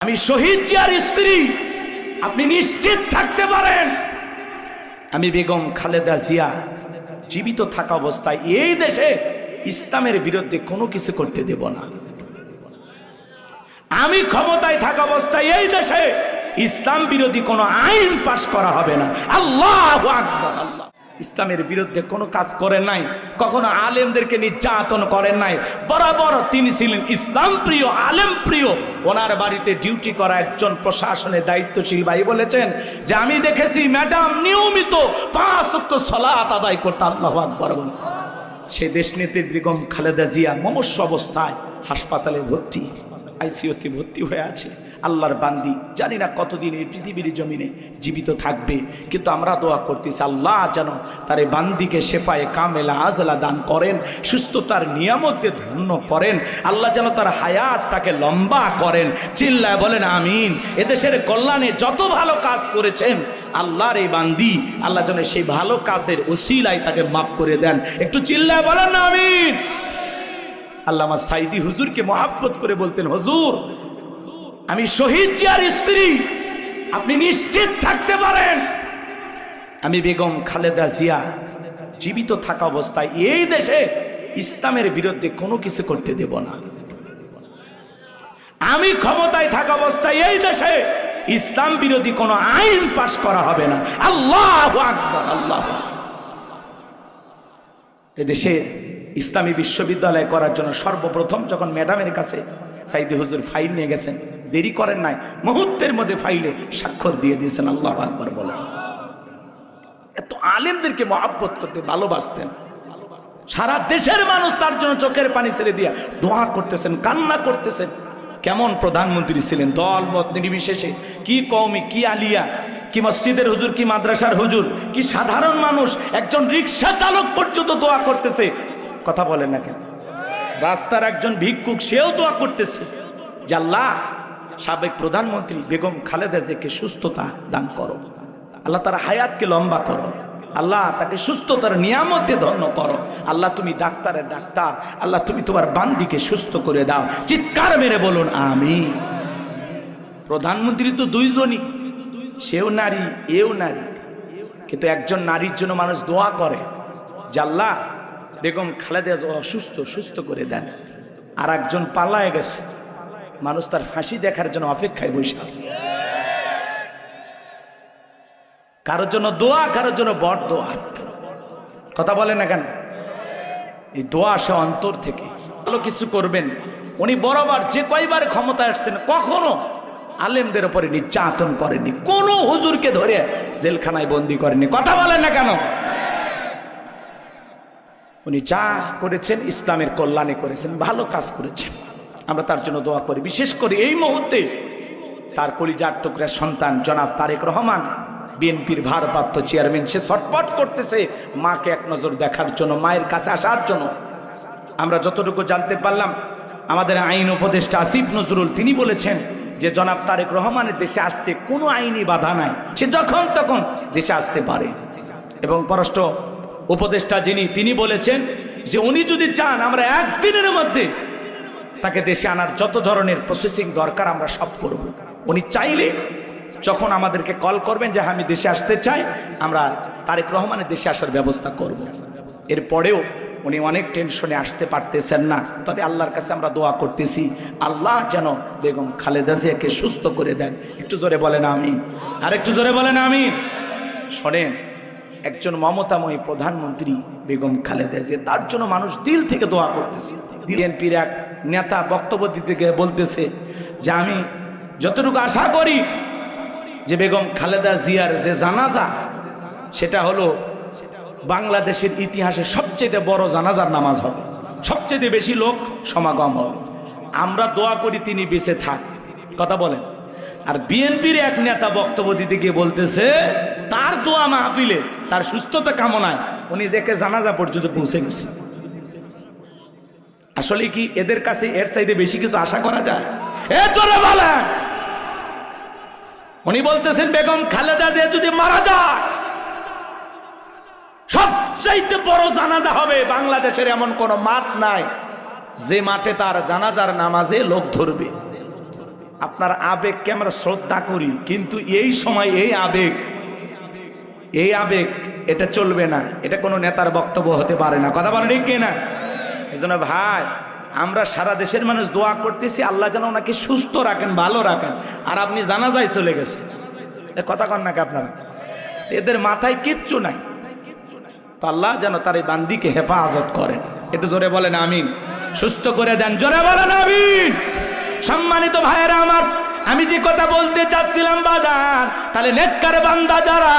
আমি শহীদ জিয়ার স্ত্রী, আপনি নিশ্চিত থাকতে পারেন আমি বেগম খালেদা জিয়া জীবিত থাকা অবস্থায় এই দেশে ইসলামের বিরুদ্ধে কোনো কিছু করতে দেব না। আমি ক্ষমতায় থাকা অবস্থায় এই দেশে ইসলাম বিরোধী কোনো আইন পাশ করা হবে না। আল্লাহু আকবার। আল্লাহ ইসলামের বিরুদ্ধে কোনো কাজ করেন নাই, কখনো আলেমদেরকে নির্যাতন করেন নাই। বরাবর তিনি ছিলেন ইসলাম প্রিয়, আলেম প্রিয়। ওনার বাড়িতে ডিউটি করা একজন প্রশাসনের দায়িত্বশীল ভাই বলেছেন যে আমি দেখেছি ম্যাডাম নিয়মিত 5 ওয়াক্ত সালাত আদায় করতে। আল্লাহু আকবার। সে দেশনেত্রী বেগম খালেদা জিয়া মুমূর্ষু অবস্থায় হাসপাতালে ভর্তি, আইসিইউতে ভর্তি হয়ে আছে। আল্লাহর বান্দি, জানি না কতদিন এই পৃথিবীর জমিনে জীবিত থাকবে, কিন্তু আমরা দোয়া করতেছি আল্লাহ যেন তার এই বান্দিকে শেফায়ে কামেলা আজলা দান করেন, সুস্থতার নিয়ামতে ধন্য করেন। আল্লাহ যেন তার হায়াতটাকে লম্বা করেন। চিল্লায় বলেন আমিন। এদেশের কল্যাণে যত ভালো কাজ করেছেন আল্লাহর এই বান্দি, আল্লাহ যেন সেই ভালো কাজের ওসিলায় তাকে মাফ করে দেন। একটু চিল্লায় বলেন না আমিন। আল্লামা সাইদি হুজুরকে মহাব্বত করে বলতেন, হুজুর আমি শহীদ জিয়ার স্ত্রী, আপনি নিশ্চিত থাকতে পারেন আমি বেগম খালেদা জিয়া জীবিত থাকা অবস্থায় এই দেশে ইসলামের বিরুদ্ধে কোনো কিছু করতে দেব না। আমি ক্ষমতায় থাকা অবস্থায় এই দেশে ইসলাম বিরোধী কোনো আইন পাশ করা হবে না। আল্লাহু আকবার। আল্লাহ এদেশে ইসলামী বিশ্ববিদ্যালয় করার জন্য সর্বপ্রথম যখন ম্যাডামের কাছে সাইদি হুজুর ফাইল নিয়ে গেছেন, দেরি করেন নাই, মুহূর্তের মধ্যে ফাইলে স্বাক্ষর দিয়ে দিয়েছেন। আল্লাহু আকবার বলেন। এত আলেমদেরকে মহব্বত করতে ভালোবাসতেন। সারা দেশের মানুষ তার জন্য চোখের পানি ছেড়ে দিয়া দোয়া করতেছেন, কান্না করতেছেন। কেমন প্রধানমন্ত্রী ছিলেন, দল মত নির্বিশেষে, কি কওমি, কি আলিয়া, কি মসজিদের হুজুর, কি মাদ্রাসার হুজুর, কি সাধারণ মানুষ, একজন রিক্সা চালক পর্যন্ত দোয়া করতেছে। কথা বলেন না কেন? রাস্তার একজন ভিক্ষুক সেও দোয়া করতেছে যে আল্লাহ সাবেক প্রধানমন্ত্রী বেগম খালেদা জিয়াকে সুস্থতা দান করো, আল্লাহ তার হায়াতকে লম্বা করো, আল্লাহ তাকে সুস্থতার নিয়ামতে ধন্য করো। আল্লাহ তুমি ডাক্তারের ডাক্তার, আল্লাহ তুমি তোমার বান্দিকে সুস্থ করে দাও। চিৎকার মেরে বলুন আমিন। প্রধানমন্ত্রী তো দুইজনই, সেও নারী এও নারী, কিন্তু একজন নারীর জন্য মানুষ দোয়া করে যে আল্লাহ বেগম খালেদা জিয়া অসুস্থ, সুস্থ করে দেন। আর একজন পালায় গেছে, মানুষ তার ফাঁসি দেখার জন্য অপেক্ষায় বসে আছে। কারোর জন্য দোয়া, কারোর জন্য বড় দোয়া। কথা বলে না কেন? এই দোয়া আসে অন্তর থেকে। ভালো কিছু করবেন। উনি বরাবর যে কয়বার ক্ষমতায় আসছেন কখনো আলেমদের উপরে নির্যাতন করেননি, কোনো হুজুরকে ধরে জেলখানায় বন্দি করেননি। কথা বলেন না কেন? উনি যা করেছেন ইসলামের কল্যাণে করেছেন, ভালো কাজ করেছেন। আমরা তার জন্য দোয়া করি। বিশেষ করে এই মুহূর্তে তার কলিজার টুকরা সন্তান জনাব তারেক রহমান, বিএনপির ভারপ্রাপ্ত চেয়ারম্যান, সে ছটফট করতেছে মাকে এক নজর দেখার জন্য, মায়ের কাছে আসার জন্য। আমরা যতটুকু জানতে পারলাম, আমাদের আইন উপদেষ্টা আসিফ নজরুল তিনি বলেছেন যে জনাব তারেক রহমানের দেশে আসতে কোনো আইনি বাধা নাই, সে যখন তখন দেশে আসতে পারে। এবং পররাষ্ট্র উপদেষ্টা যিনি, তিনি বলেছেন যে উনি যদি চান আমরা একদিনের মধ্যে তাকে দেশে আনার যত ধরনের প্রসেসিং দরকার আমরা সব করব। উনি চাইলে যখন আমাদেরকে কল করবেন যে আমি দেশে আসতে চাই, আমরা তারেক রহমানের দেশে আসার ব্যবস্থা করব। এরপরেও উনি অনেক টেনশনে আসতে পারতেছেন না, তবে আল্লাহর কাছে আমরা দোয়া করতেছি আল্লাহ যেন বেগম খালেদা জিয়াকে সুস্থ করে দেন। একটু জোরে বলেন আমিন। আর একটু জোরে বলেন আমিন। শোনেন, একজন মমতাময়ী প্রধানমন্ত্রী বেগম খালেদা জিয়া, তার জন্য মানুষ দিল থেকে দোয়া করতেছে। বিএনপির এক নেতা বক্তব্য দিতে গিয়ে বলতেছে যে আমি যতটুকু আশা করি যে বেগম খালেদা জিয়ার যে জানাজা, সেটা হলো বাংলাদেশের ইতিহাসে সবচেয়ে বড় জানাজার নামাজ হবে, সবচেয়ে বেশি লোক সমাগম হবে। আমরা দোয়া করি তিনি বেঁচে থাক। কথা বলেন। আর বিএনপির এক নেতা বক্তব্য দিতে গিয়ে বলতেছে তার দোয়া মাহফিলে, তার সুস্থতা কামনায় উনি দেখে জানাজা পর্যন্ত পৌঁছে গেছে। আসলে কি এদের কাছে এর চাইতে বেশি কিছু আশা করা যায়? এ জোরে বলেন। উনি বলতেছেন বেগম খালেদা জিয়া যদি মারা যায় সবচাইতে বড় জানাজা হবে। বাংলাদেশের এমন কোন মাঠ নাই যে মাঠে তার জানাজার নামাজে লোক ধরবে। আপনার আবেগকে আমরা শ্রদ্ধা করি, কিন্তু এই সময় এই আবেগ এটা চলবে না, এটা কোনো নেতার বক্তব্য হতে পারে না। কথা বলেন ঠিক কিনা? এজন্য ভাই, আমরা সারা দেশের মানুষ দোয়া করতেছি আল্লাহ যেন ওনাকে সুস্থ রাখেন, ভালো রাখেন, আর আপনি জানাজায় চলে গেছেন। কথা কন নাকি আপনারা? এদের মাথায় কিচ্ছু নাই। তো আল্লাহ যেন তার এই বান্দিকে হেফাজত করেন। একটু জোরে বলেন আমিন। সুস্থ করে দেন, জোরে বলেন আমিন। সম্মানিত ভাইয়েরা আমার, আমি যে কথা বলতে চাচ্ছিলাম বাজার, তাহলে নেককার বান্দা যারা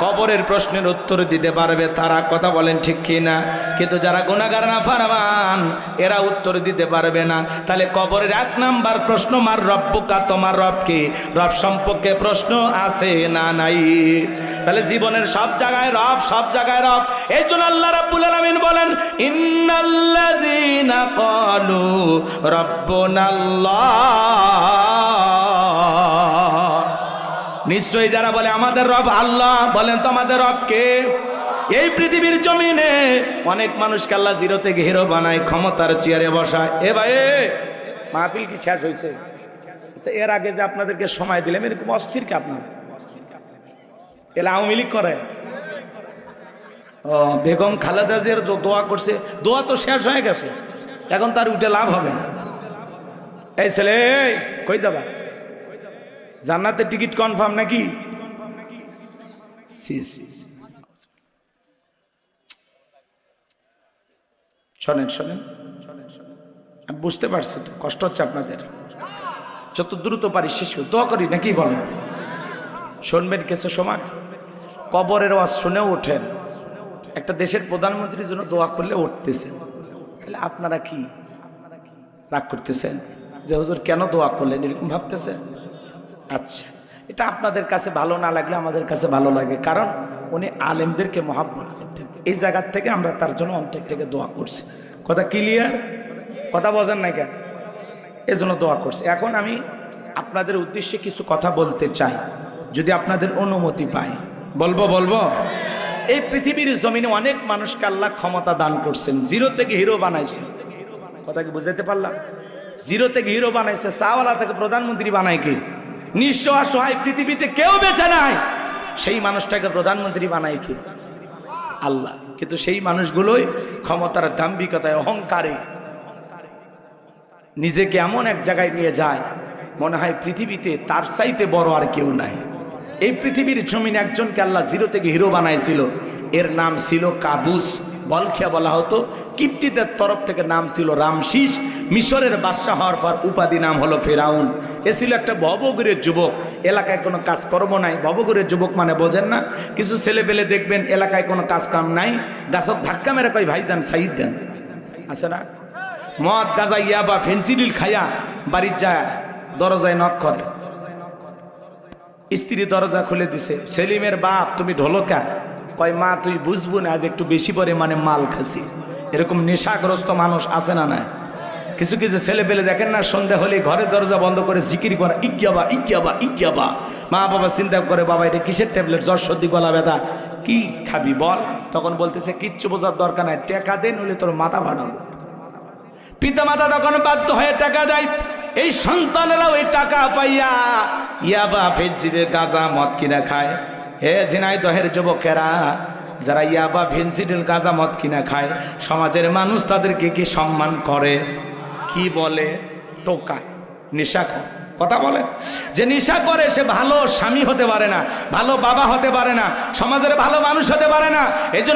কবরের প্রশ্নের উত্তর দিতে পারবে তারা, কথা বলেন ঠিক কিনা? কিন্তু যারা গুনাহগার নাফরমান এরা উত্তর দিতে পারবে না। তাহলে কবরের 1 নাম্বার প্রশ্ন, মার রব্বুকা, তোমার রব কি? রব সম্পর্কে প্রশ্ন আছে না নাই? তাহলে জীবনের সব জায়গায় রব, সব জায়গায় রব। এই জন্য আল্লাহ রাব্বুল আলামিন বলেন, ইন্নাল্লাযীনা ক্বালু রাব্বুনাল্লাহ, নিশ্চয়ই যারা বলে আমাদের রব আল্লাহ, বলেন তো আমাদের রব কে? এই পৃথিবীর জমিনে অনেক মানুষকে আল্লাহ জিরো থেকে হিরো বানায়, ক্ষমতার চেয়ারে বসায়। এ ভাই, মাহফিল কি শেষ হয়েছে? আচ্ছা, এর আগে যে আপনাদেরকে সময় দিলাম, এরকম অস্থির কি আপনার? এলা আওয়ামী লীগ করে? ও, বেগম খালেদা জিয়ার দোয়া করছে, দোয়া তো শেষ হয়ে গেছে, এখন তার উঠে লাভ হবে না। এই ছেলে, কই যাবা? জান্নাতের টিকিট কনফার্ম নাকি? শোনেন, আমি বুঝতে পারছি তো কষ্ট হচ্ছে আপনাদের, যত দ্রুত পারি শেষ করি, দোয়া করি নাকি বলেন? শুনবেন কিছু সময়, কবরের ওয়াজ শুনেও ওঠেন। একটা দেশের প্রধানমন্ত্রীর জন্য দোয়া করলে উঠতেছেন, তাহলে আপনারা কি রাগ করতেছেন যে হুজুর কেন দোয়া করলেন, এরকম ভাবতেছেন? আচ্ছা, এটা আপনাদের কাছে ভালো না লাগলে আমাদের কাছে ভালো লাগে, কারণ উনি আলেমদেরকে মহাব্বত করতেন। এই জায়গার থেকে আমরা তার জন্য অন্তর থেকে দোয়া করছি। কথা ক্লিয়ার? কথা বোঝেন না কেন? এই জন্য দোয়া করছি। এখন আমি আপনাদের উদ্দেশ্যে কিছু কথা বলতে চাই, যদি আপনাদের অনুমতি পাই। বলবো? এই পৃথিবীর জমিনে অনেক মানুষকে আল্লাহ ক্ষমতা দান করছেন, জিরো থেকে হিরো বানাইছেন। কথা কি বুঝাইতে পারলাম? জিরো থেকে হিরো বানাইছে। চাওয়ালা থেকে প্রধানমন্ত্রী বানায় কি? নিঃস্ব অসহায় পৃথিবীতে কেউ বেঁচে নাই, সেই মানুষটাকে প্রধানমন্ত্রী বানায় কি? আল্লাহ। কিন্তু সেই মানুষগুলোই ক্ষমতার দাম্ভিকতায়, অহংকারে নিজেকে এমন এক জায়গায় নিয়ে যায়, মনে হয় পৃথিবীতে তার চাইতে বড় আর কেউ নাই। এই পৃথিবীর জমিনে একজনকে আল্লাহ জিরো থেকে হিরো বানাইছিল, এর নাম ছিল কাবুস। বলখিয়া বলা হতো। কিপ্টিদের তরফ থেকে নাম ছিল রামশিস। মিশরের বাদশাহ হওয়ার পর উপাধি নাম হলো ফেরাউন। এ ছিল একটা ভবঘুরের যুবক, এলাকায় কোনো কাজকর্ম নাই। ভবঘুরের যুবক মানে বোঝেন না? কিছু ছেলে পেলে দেখবেন এলাকায় কোনো কাজ কাম নাই, গাছত ধাক্কা মেরে কয় ভাইজান সাইড দেন, আছে না? মদ গাজা ইয়াবা ফেন্সিডিল খাইয়া বাড়ির যায়, দরজায় নক করে। স্ত্রী দরজা খুলে দিছে। সেলিমের বাপ, তুমি ঢোলকা? কয় মা তুই বুঝবো না, আজ একটু বেশি পরিমাণে মাল খাসি। এরকম নেশাগ্রস্ত মানুষ আছে না? না, কিছু কিছু ছেলে পেলে দেখেন না, সন্ধ্যা হলে ঘরের দরজা বন্ধ করে জিকির করা, ইজ্ঞাবা ইজ্ঞাবা ইজ্ঞাবা। মা বাবা চিন্তা করে, বাবা এটা কিসের ট্যাবলেট? জ্বর সর্দি গলা ব্যথা, কি খাবি বল? তখন বলতেছে কিচ্ছু বোঝার দরকার নাই, টাকা দে, নইলে তোর মাথা ফাটাবো। পিতা মাতা তখন বাধ্য হয়ে টাকা দেয়। এই সন্তানেরাও এই টাকা পাইয়া ইয়াবা ফেন্সিডিল গাঁজা মদ কিনা খায়। হে ঝিনাইদহের যুবকেরা, যারা ইয়াবা ফেন্সিডিল গাঁজা মদ কিনা খায়, সমাজের মানুষ তাদেরকে কি সম্মান করে? কি বলে? টোকায়, নেশাখোর। কথা বলে, যে নেশা করে সে ভালো স্বামী হতে পারে না, ভালো বাবা হতে পারে না, সমাজের ভালো মানুষ হতে পারে না। এই জন্য